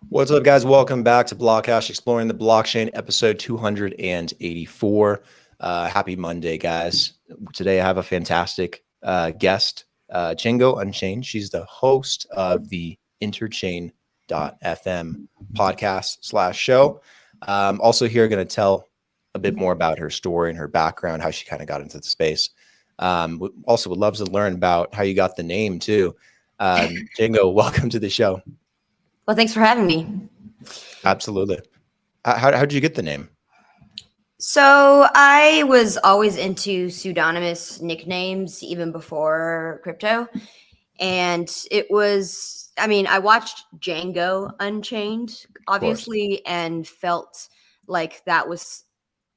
What's up, guys? Welcome back to BlockHash Exploring the Blockchain, episode 284. Happy Monday, guys. Today I have a fantastic guest, Chjango Unchained. She's the host of the Interchain.fm podcast slash show. Also here going to tell a bit more about her story and her background, how she kind of got into the space. Also would love to learn about how you got the name too. Chjango, welcome to the show. Well, thanks for having me. Absolutely. How did you get the name? So I was always into pseudonymous nicknames even before crypto. And it was, I watched Django Unchained, obviously, and felt like that was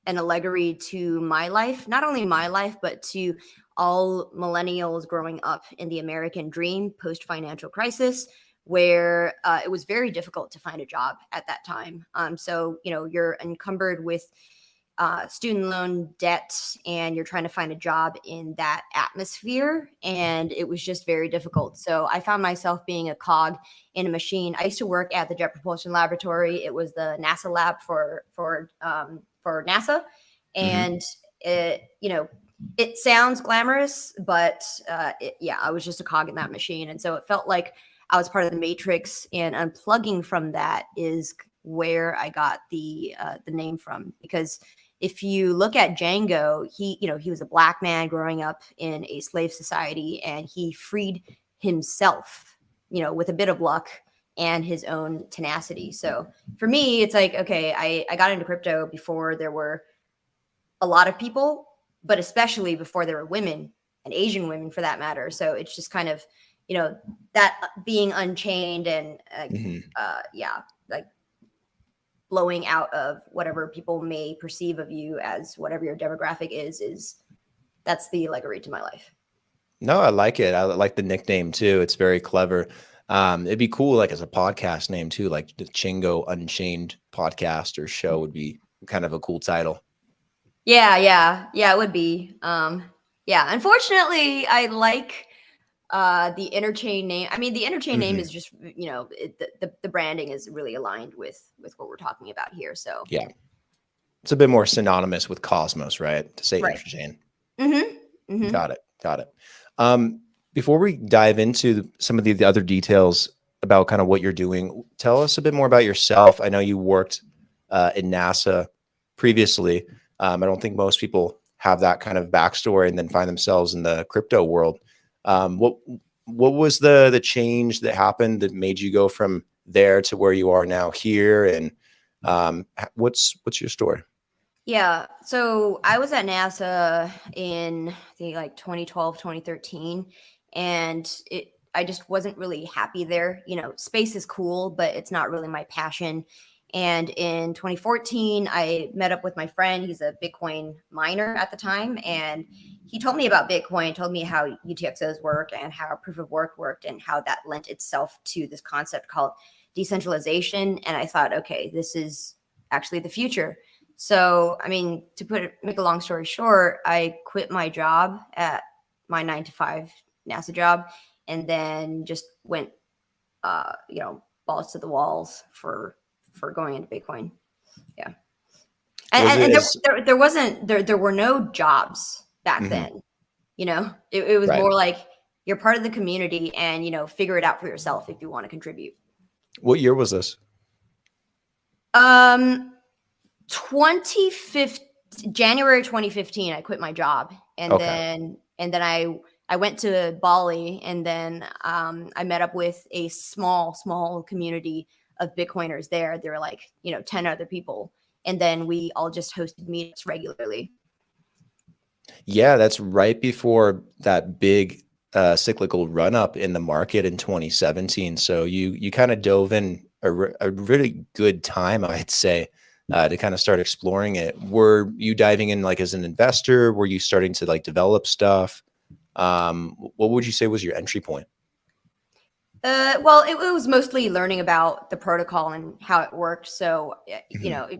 an allegory to my life, not only my life, but to all millennials growing up in the American dream post-financial crisis, where it was very difficult to find a job at that time. So, you're encumbered with student loan debt and you're trying to find a job in that atmosphere. And it was just very difficult. So I found myself being a cog in a machine. I used to work at the Jet Propulsion Laboratory. It was the NASA lab for NASA. And it sounds glamorous, but I was just a cog in that machine. And so it felt like I was part of the matrix, and unplugging from that is where I got the name from. Because if you look at Django, he was a black man growing up in a slave society, and he freed himself, with a bit of luck and his own tenacity. So for me, it's like, okay, I got into crypto before there were a lot of people, but especially before there were women, and Asian women for that matter. So it's just kind of, that being unchained and like blowing out of whatever people may perceive of you as whatever your demographic is that's the allegory to my life. No, I like it. I like the nickname too. It's very clever. It'd be cool, like as a podcast name too, like the Chjango Unchained podcast or show would be kind of a cool title. Yeah, it would be. Unfortunately, I like the Interchain name. I mean, the Interchain name is just, the branding is really aligned with what we're talking about here. So yeah, it's a bit more synonymous with Cosmos, right? To say right. Interchain. Mm-hmm. Got it. Before we dive into some of the other details about kind of what you're doing, tell us a bit more about yourself. I know you worked in NASA previously. I don't think most people have that kind of backstory and then find themselves in the crypto world. What was the change that happened that made you go from there to where you are now here? And what's your story? Yeah. So I was at NASA in, I think, like 2012, 2013. And I just wasn't really happy there. Space is cool, but it's not really my passion. And in 2014, I met up with my friend. He's a Bitcoin miner at the time. And he told me about Bitcoin, told me how UTXOs work and how proof of work worked and how that lent itself to this concept called decentralization. And I thought, okay, this is actually the future. So, make a long story short, I quit my job at my 9 to 5 NASA job, and then just went, balls to the walls for going into Bitcoin. Yeah, and there were no jobs back then. It was more like you're part of the community, and figure it out for yourself if you want to contribute. What year was this? 2015, January 2015, I quit my job, and then I went to Bali, and then I met up with a small community of Bitcoiners there. There were like 10 other people, and then we all just hosted meetups regularly. Yeah, that's right before that big cyclical run up in the market in 2017. So you kind of dove in a really good time, I'd say. To kind of start exploring it. Were you diving in like as an investor? Were you starting to like develop stuff? What would you say was your entry point? Well, it was mostly learning about the protocol and how it worked. So,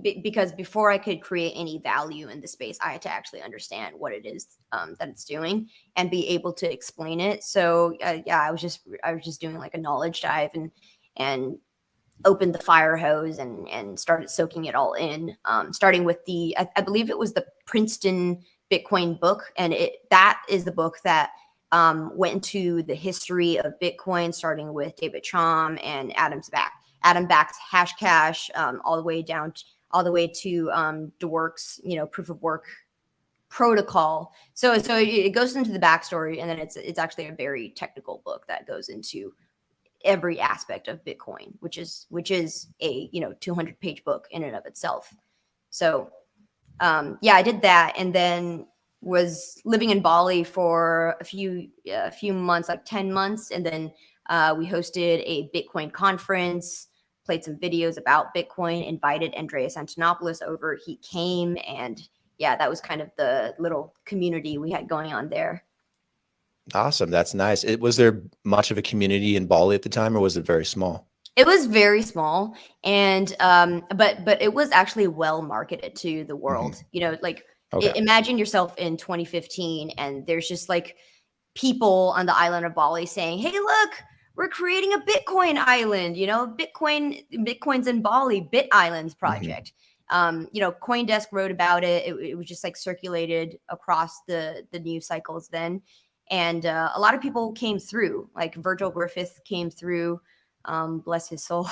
because before I could create any value in the space, I had to actually understand what it is that it's doing and be able to explain it. So, I was just doing like a knowledge dive and opened the fire hose and started soaking it all in, starting with I believe it was the Princeton Bitcoin book. And that is the book that went into the history of Bitcoin, starting with David Chaum and Adam Back's Hashcash, all the way down all the way to Dwork's, proof of work protocol. So it goes into the backstory, and then it's actually a very technical book that goes into every aspect of Bitcoin, which is a 200-page book in and of itself. So yeah, I did that, and then was living in Bali for a few months, like 10 months, and then we hosted a Bitcoin conference, played some videos about Bitcoin, invited Andreas Antonopoulos over. He came, and yeah, that was kind of the little community we had going on there. Awesome. That's nice. Was there much of a community in Bali at the time, or was it very small? It was very small, and but it was actually well marketed to the world. Like imagine yourself in 2015, and there's just like people on the island of Bali saying, "Hey, look, we're creating a Bitcoin island." Bitcoin's in Bali, Bit Islands project. CoinDesk wrote about it. It was just like circulated across the news cycles then. And a lot of people came through, like Virgil Griffith came through, bless his soul.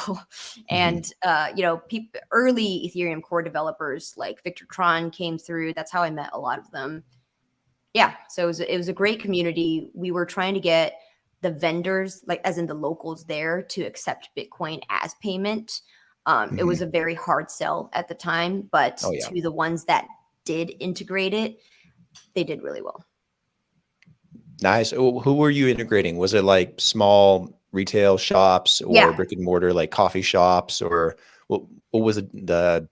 And, early Ethereum core developers like Victor Tron came through. That's how I met a lot of them. Yeah. So it was a great community. We were trying to get the vendors, like as in the locals there, to accept Bitcoin as payment. It was a very hard sell at the time, but to the ones that did integrate it, they did really well. Nice. Who were you integrating? Was it like small retail shops or brick and mortar, like coffee shops, or what was the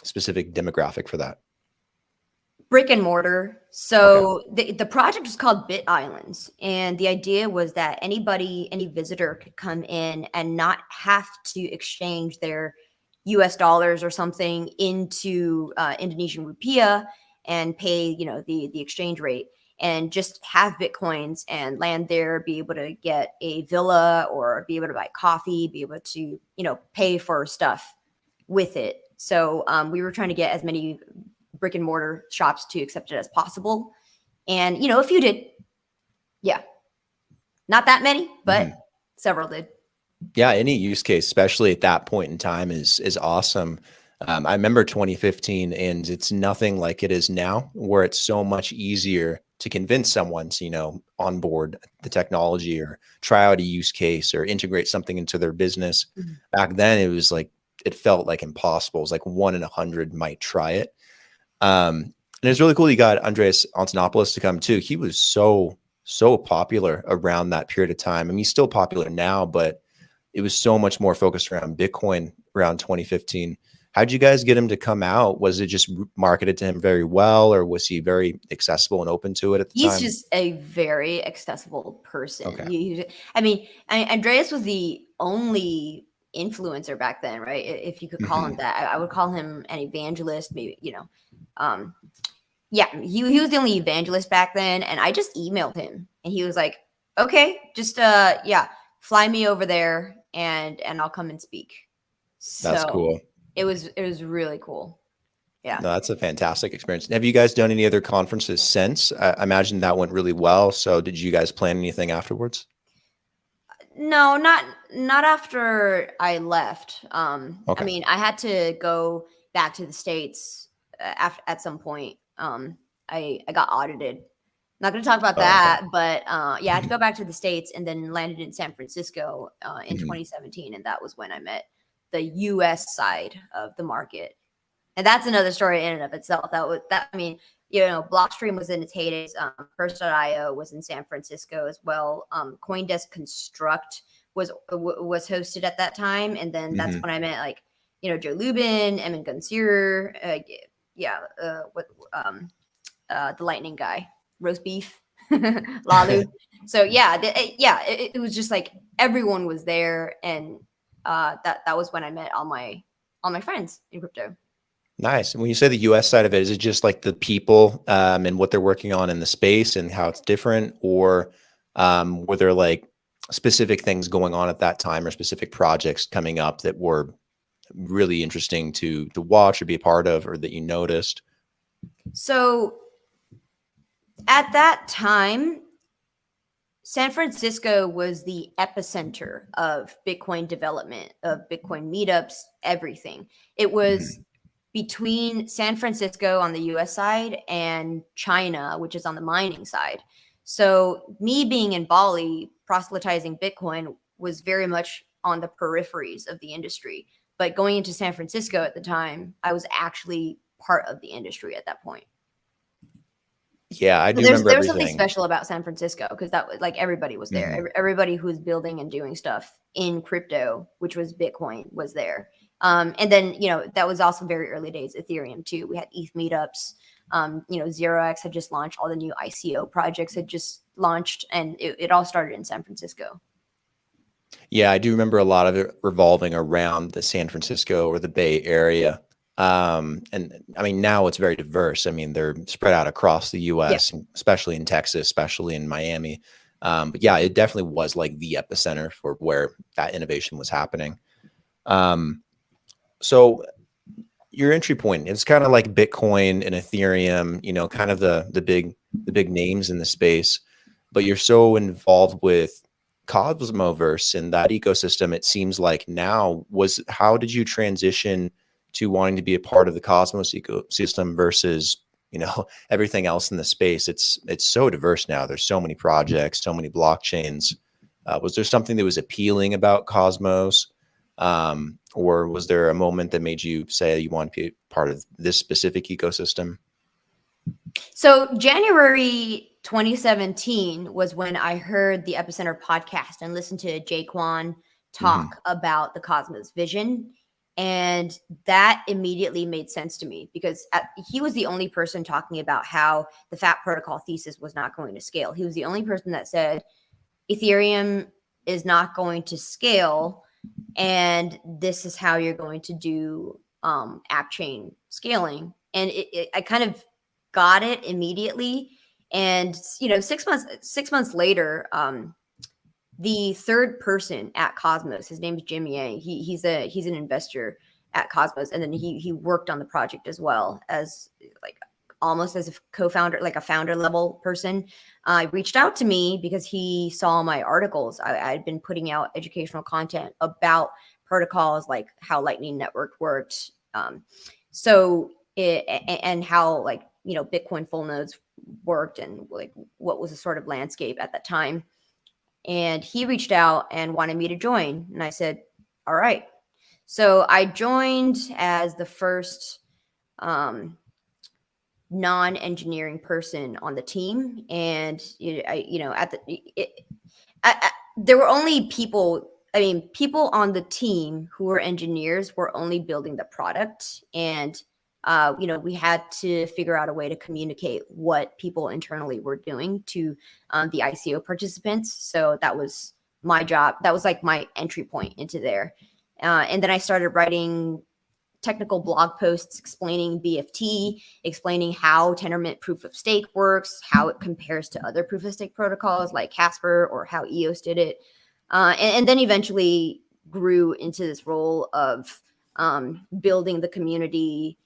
specific demographic for that? Brick and mortar. So the project was called Bit Islands. And the idea was that any visitor could come in and not have to exchange their US dollars or something into Indonesian rupiah and pay, the exchange rate, and just have Bitcoins and land there, be able to get a villa or be able to buy coffee, be able to, pay for stuff with it. So we were trying to get as many brick and mortar shops to accept it as possible. And, a few did. Yeah. Not that many, but several did. Yeah. Any use case, especially at that point in time, is awesome. I remember 2015, and it's nothing like it is now, where it's so much easier to convince someone to, onboard the technology or try out a use case or integrate something into their business. Back then, it was like, it felt like impossible. It was like 1 in 100 might try it. And it's really cool you got Andreas Antonopoulos to come too. He was so popular around that period of time. I mean, he's still popular now, but it was so much more focused around Bitcoin around 2015. How'd you guys get him to come out? Was it just marketed to him very well, or was he very accessible and open to it at the time? He's just a very accessible person. Okay. Andreas was the only influencer back then, right? If you could call him that. I would call him an evangelist, maybe, he was the only evangelist back then. And I just emailed him, and he was like, okay, just fly me over there and I'll come and speak. That's cool. It was really cool. Yeah. No, that's a fantastic experience. Have you guys done any other conferences since? I imagine that went really well. So did you guys plan anything afterwards? No, not after I left. I mean, I had to go back to the States at some point. I got audited. Not going to talk about that, but I had to go back to the States, and then landed in San Francisco in 2017, and that was when I met the U.S. side of the market. And that's another story in and of itself. Blockstream was in its heydays. First.io was in San Francisco as well. CoinDesk Construct was hosted at that time, and then that's when I met Joe Lubin, Emin Gunsier, the Lightning guy, Roast Beef, Lalu. So it was just like everyone was there, and that was when I met all my friends in crypto. Nice. And when you say the US side of it, is it just like the people and what they're working on in the space and how it's different? Or were there like specific things going on at that time or specific projects coming up that were really interesting to watch or be a part of, or that you noticed? So at that time, San Francisco was the epicenter of Bitcoin development, of Bitcoin meetups, everything. It was between San Francisco on the US side and China, which is on the mining side. So, me being in Bali, proselytizing Bitcoin was very much on the peripheries of the industry. But going into San Francisco at the time, I was actually part of the industry at that point. Yeah, I So do remember there's something everything. special about San Francisco because that was like everybody was there. Everybody who was building and doing stuff in crypto, which was Bitcoin, was there. And then that was also very early days Ethereum too. We had ETH meetups. 0x had just launched. All the new ICO projects had just launched, and it all started in San Francisco. Yeah, I do remember a lot of it revolving around the San Francisco or the Bay Area. And I mean, now it's very diverse. I mean, they're spread out across the US, and especially in Texas, especially in Miami. But yeah, it definitely was like the epicenter for where that innovation was happening. So your entry point, it's kind of like Bitcoin and Ethereum, kind of the big names in the space, but you're so involved with Cosmoverse and that ecosystem. It seems like now how did you transition to wanting to be a part of the Cosmos ecosystem versus, everything else in the space? It's so diverse now. There's so many projects, so many blockchains. Was there something that was appealing about Cosmos? Or was there a moment that made you say you want to be part of this specific ecosystem? So January 2017 was when I heard the Epicenter podcast and listened to Jaquan talk about the Cosmos vision. And that immediately made sense to me because he was the only person talking about how the FAT protocol thesis was not going to scale. He was the only person that said Ethereum is not going to scale, and this is how you're going to do app chain scaling. And I kind of got it immediately. And 6 months later, the third person at Cosmos, his name is Jim Yang. He's an investor at Cosmos, and then he worked on the project as well as like almost as a co-founder, like a founder level person. Reached out to me because he saw my articles. I'd been putting out educational content about protocols, like how Lightning Network worked, and how Bitcoin full nodes worked, and like what was the sort of landscape at that time. And he reached out and wanted me to join, and I said, "All right." So I joined as the first non-engineering person on the team, and there were only people. I mean, people on the team who were engineers were only building the product, and we had to figure out a way to communicate what people internally were doing to the ICO participants. So that was my job. That was like my entry point into there. And then I started writing technical blog posts explaining BFT, explaining how Tendermint proof of stake works, how it compares to other proof of stake protocols like Casper, or how EOS did it. And then eventually grew into this role of building the community,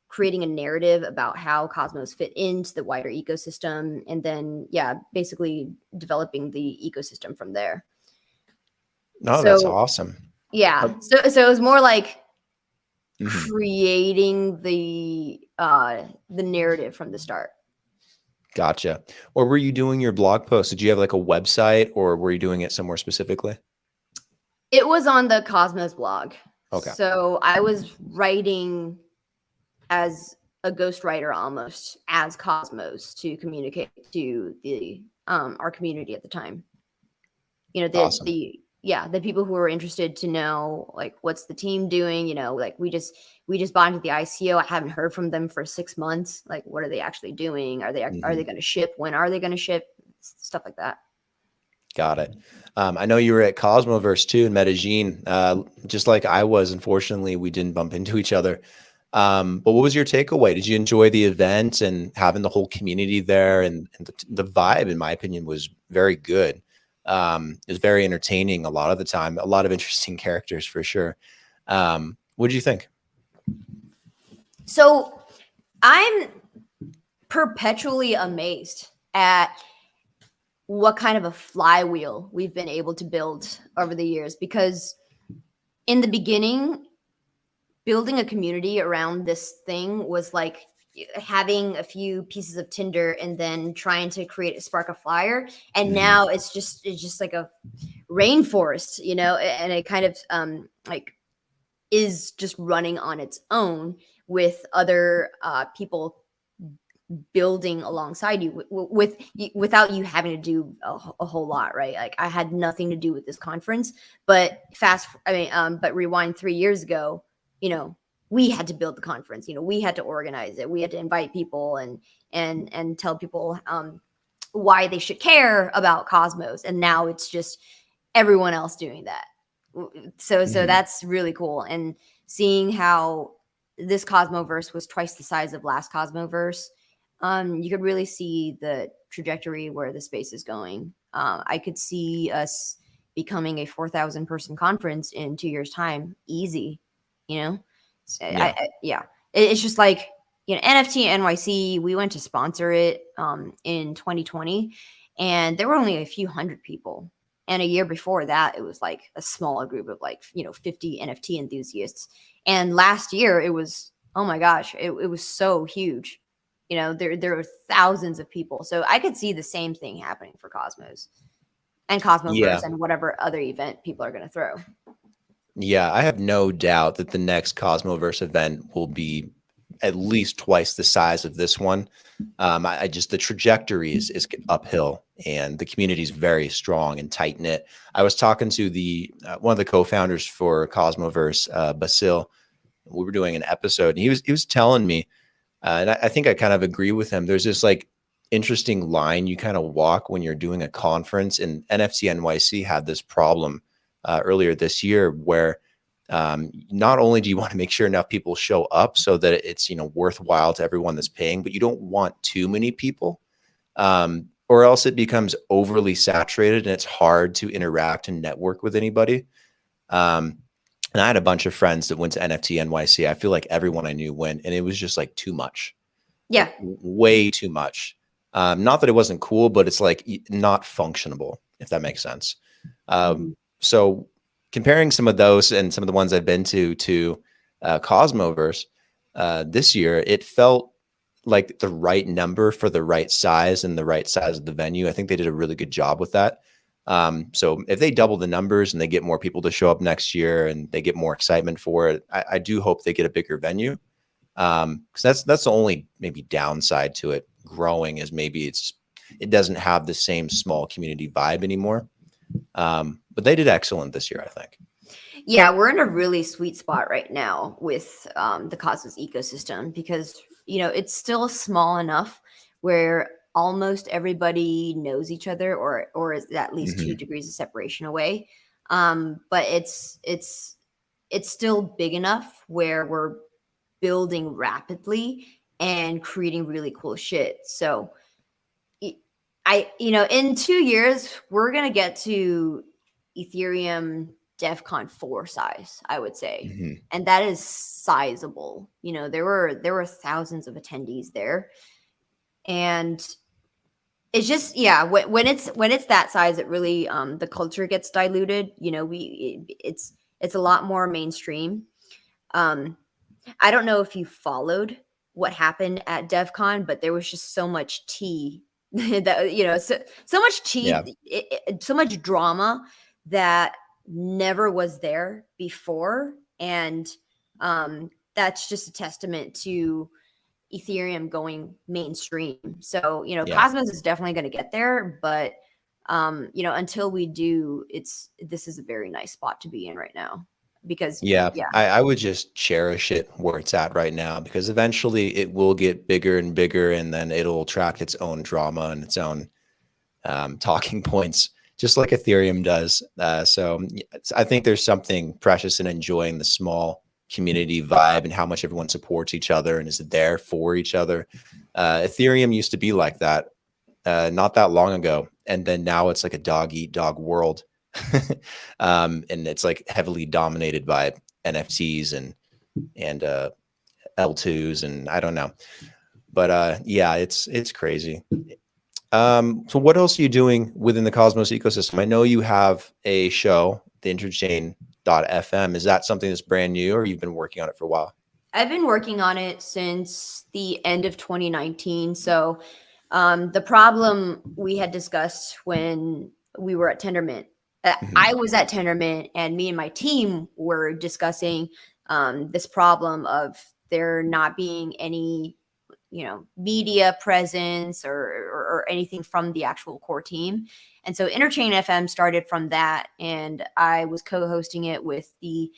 creating a narrative about how Cosmos fit into the wider ecosystem, and then basically developing the ecosystem from there. No, that's awesome. Yeah. So it was more like creating the narrative from the start. Gotcha. Or were you doing your blog posts? Did you have like a website, or were you doing it somewhere specifically? It was on the Cosmos blog. Okay. So I was writing as a ghostwriter almost as Cosmos to communicate to the our community at the time. Awesome. The people who were interested to know like what's the team doing. Like we just bought into the ICO. I haven't heard from them for 6 months. Like, what are they actually doing? Are they going to ship? When are they going to ship? Stuff like that. Got it. I know you were at Cosmoverse too in Medellin, just like I was. Unfortunately, we didn't bump into each other. But what was your takeaway? Did you enjoy the event and having the whole community there? And the vibe, in my opinion, was very good. It's very entertaining a lot of the time. A lot of interesting characters for sure. What did you think? So I'm perpetually amazed at what kind of a flywheel we've been able to build over the years, because in the beginning, building a community around this thing was like having a few pieces of tinder and then trying to create a spark of fire, and now it's just like a rainforest, and it kind of like is just running on its own with other people building alongside you without you having to do a whole lot, right? Like I had nothing to do with this conference, but but rewind 3 years ago, we had to build the conference. We had to organize it. We had to invite people and tell people why they should care about Cosmos. And now it's just everyone else doing that. So that's really cool. And seeing how this Cosmoverse was twice the size of last Cosmoverse, you could really see the trajectory where the space is going. I could see us becoming a 4,000 person conference in 2 years time. Easy, So it's just like, NFT NYC, we went to sponsor it in 2020, and there were only a few hundred people. And a year before that, it was like a smaller group of 50 NFT enthusiasts. And last year it was, oh my gosh, it was so huge. There were thousands of people. So I could see the same thing happening for Cosmos and Cosmoverse and whatever other event people are going to throw. Yeah, I have no doubt that the next Cosmoverse event will be at least twice the size of this one. I just, the trajectory is uphill, and the community is very strong and tight knit. I was talking to the one of the co-founders for Cosmoverse, Basil. We were doing an episode, and he was telling me, and I think I kind of agree with him. There's this like interesting line you kind of walk when you're doing a conference, and NFT NYC had this problem earlier this year where not only do you want to make sure enough people show up so that it's worthwhile to everyone that's paying, but you don't want too many people, or else it becomes overly saturated and it's hard to interact and network with anybody. And I had a bunch of friends that went to NFT NYC. I feel like everyone I knew went, and it was just like too much. Yeah, like, way too much. Not that it wasn't cool, but it's like not functionable, if that makes sense. So comparing some of those and some of the ones I've been to Cosmoverse this year, it felt like the right number for the right size and the right size of the venue. I think they did a really good job with that. So if they double the numbers and they get more people to show up next year and they get more excitement for it, I do hope they get a bigger venue. Because that's the only maybe downside to it growing, is maybe it doesn't have the same small community vibe anymore. But they did excellent this year, I think. Yeah, we're in a really sweet spot right now with the Cosmos ecosystem, because it's still small enough where almost everybody knows each other, or is at least 2 degrees of separation away. But it's still big enough where we're building rapidly and creating really cool shit. So in 2 years, we're going to get to Ethereum DevCon 4 size, I would say. And that is sizable. There were thousands of attendees there. And it's just, when it's that size, it really, the culture gets diluted. It's a lot more mainstream. I don't know if you followed what happened at DevCon, but there was just so much tea that, so much tea, so much drama that never was there before. And that's just a testament to Ethereum going mainstream. So, Cosmos is definitely going to get there, but until we do, this is a very nice spot to be in right now. Because I would just cherish it where it's at right now, because eventually it will get bigger and bigger, and then it'll attract its own drama and its own talking points, just like Ethereum does. So I think there's something precious in enjoying the small community vibe and how much everyone supports each other and is there for each other. Ethereum used to be like that not that long ago, and then now it's like a dog eat dog world. And it's like heavily dominated by NFTs and L2s, and I don't know. But yeah, it's crazy. So what else are you doing within the Cosmos ecosystem? I know you have a show, the Interchain.fm. Is that something that's brand new, or you've been working on it for a while? I've been working on it since the end of 2019. So the problem we had discussed when we were at Tendermint, Mhm. I was at Tendermint, and me and my team were discussing this problem of there not being any, media presence or anything from the actual core team. And so Interchain FM started from that, and I was co-hosting it with the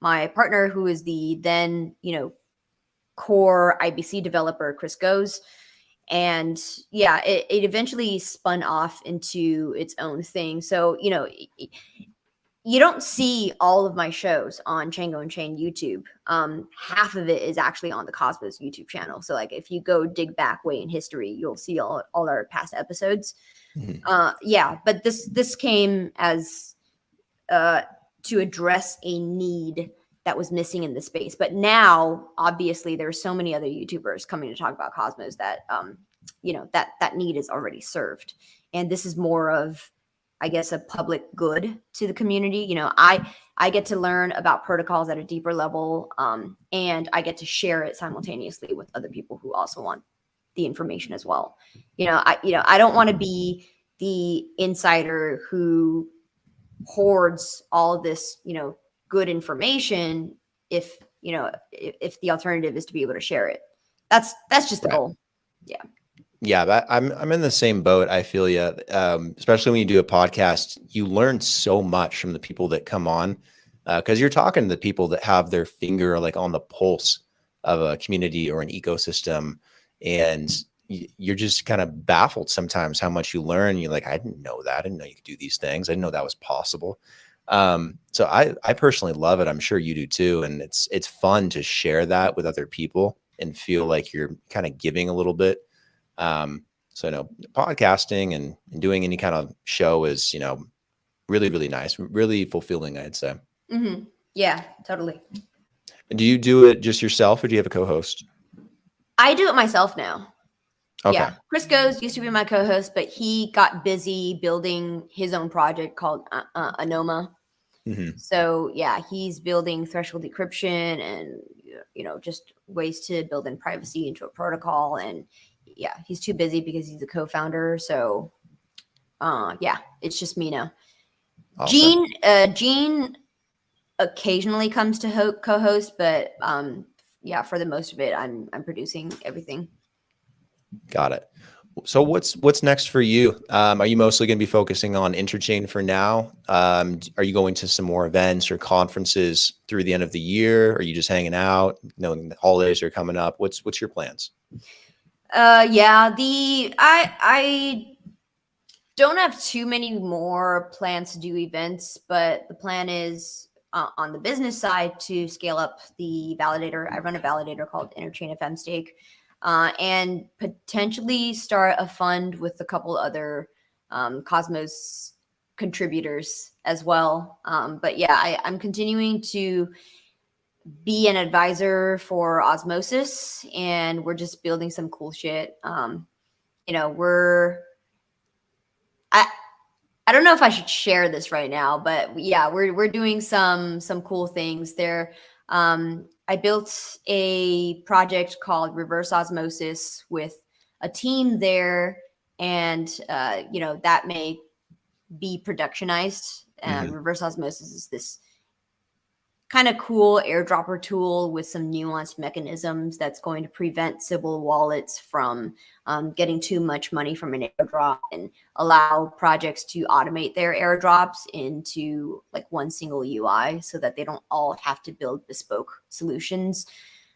my partner, who is the then core IBC developer, Chris Goes. And yeah, it eventually spun off into its own thing. So you don't see all of my shows on Chjango Unchained YouTube. Half of it is actually on the Cosmos YouTube channel. So like if you go dig back way in history, you'll see all our past episodes. Mhm. Yeah, but this came as to address a need that was missing in the space. But now, obviously, there's so many other YouTubers coming to talk about Cosmos that that need is already served, and this is more of, I guess, a public good to the community. I get to learn about protocols at a deeper level, and I get to share it simultaneously with other people who also want the information as well. I don't want to be the insider who hoards all of this, good information if the alternative is to be able to share it. That's just the Right. goal. Yeah. Yeah, I'm in the same boat. I feel you. Especially when you do a podcast, you learn so much from the people that come on, because you're talking to the people that have their finger like on the pulse of a community or an ecosystem, and you're just kind of baffled sometimes how much you learn. You're like, I didn't know that. I didn't know you could do these things. I didn't know that was possible. So I personally love it. I'm sure you do too, and it's fun to share that with other people and feel like you're kind of giving a little bit. So, podcasting and doing any kind of show is, really, really nice, really fulfilling, I'd say. Hmm. Yeah, totally. And do you do it just yourself, or do you have a co-host? I do it myself now. Okay. Yeah. Chris Goes used to be my co-host, but he got busy building his own project called Anoma. Hmm. So yeah, he's building threshold decryption and just ways to build in privacy into a protocol. And yeah, he's too busy because he's a co-founder. So yeah, it's just me now. Awesome. Gene occasionally comes to co-host, but yeah, for the most of it, I'm producing everything. Got it. So what's next for you? Are you mostly going to be focusing on Interchain for now? Are you going to some more events or conferences through the end of the year? Are you just hanging out, knowing the holidays are coming up? What's your plans? Yeah, I don't have too many more plans to do events, but the plan is on the business side to scale up the validator. I run a validator called Interchain FM Stake, and potentially start a fund with a couple other Cosmos contributors as well. But yeah, I'm continuing to be an advisor for Osmosis, and we're just building some cool shit. We're I I don't know if I should share this right now, but yeah, we're doing some cool things there. I built a project called Reverse Osmosis with a team there, and that may be productionized. Hmm. Reverse Osmosis is this kind of cool airdropper tool with some nuanced mechanisms that's going to prevent Sybil wallets from getting too much money from an airdrop and allow projects to automate their airdrops into like one single UI so that they don't all have to build bespoke solutions.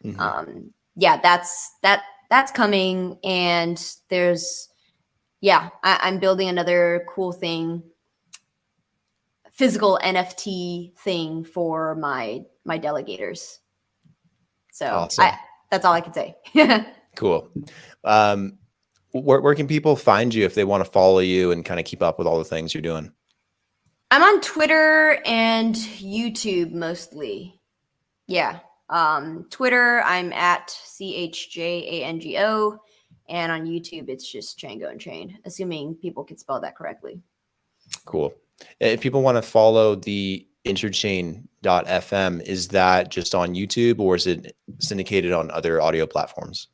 Hmm. Yeah, that's coming, and I'm building another cool thing, physical NFT thing for my delegators. So Awesome. that's all I can say. Cool. Um, Where can people find you if they want to follow you and kind of keep up with all the things you're doing? I'm on Twitter and YouTube mostly. Yeah. Twitter, I'm at CHJANGO. And on YouTube, it's just Chjango Unchained, assuming people can spell that correctly. Cool. If people want to follow the Interchain.fm, is that just on YouTube or is it syndicated on other audio platforms?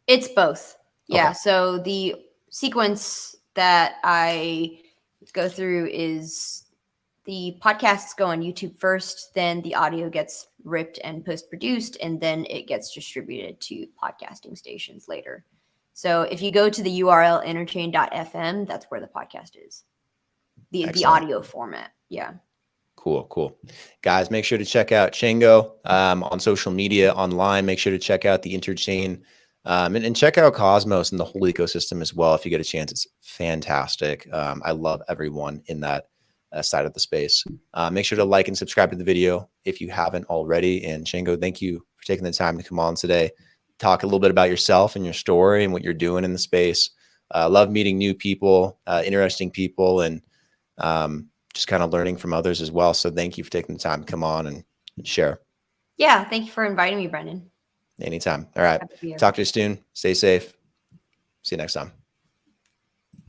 It's both. Yeah. Okay. So the sequence that I go through is the podcasts go on YouTube first, then the audio gets ripped and post-produced, and then it gets distributed to podcasting stations later. So if you go to the URL interchain.fm, that's where the podcast is. The audio format. Yeah. Cool. Guys, make sure to check out Chjango on social media, online. Make sure to check out the Interchain and check out Cosmos and the whole ecosystem as well. If you get a chance, it's fantastic. I love everyone in that side of the space. Make sure to like and subscribe to the video if you haven't already. And Chjango, thank you for taking the time to come on today. Talk a little bit about yourself and your story and what you're doing in the space. Love meeting new people, interesting people, and just kind of learning from others as well. So thank you for taking the time to come on and share. Yeah. Thank you for inviting me, Brendan. Anytime. All right. Talk to you soon. Stay safe. See you next time.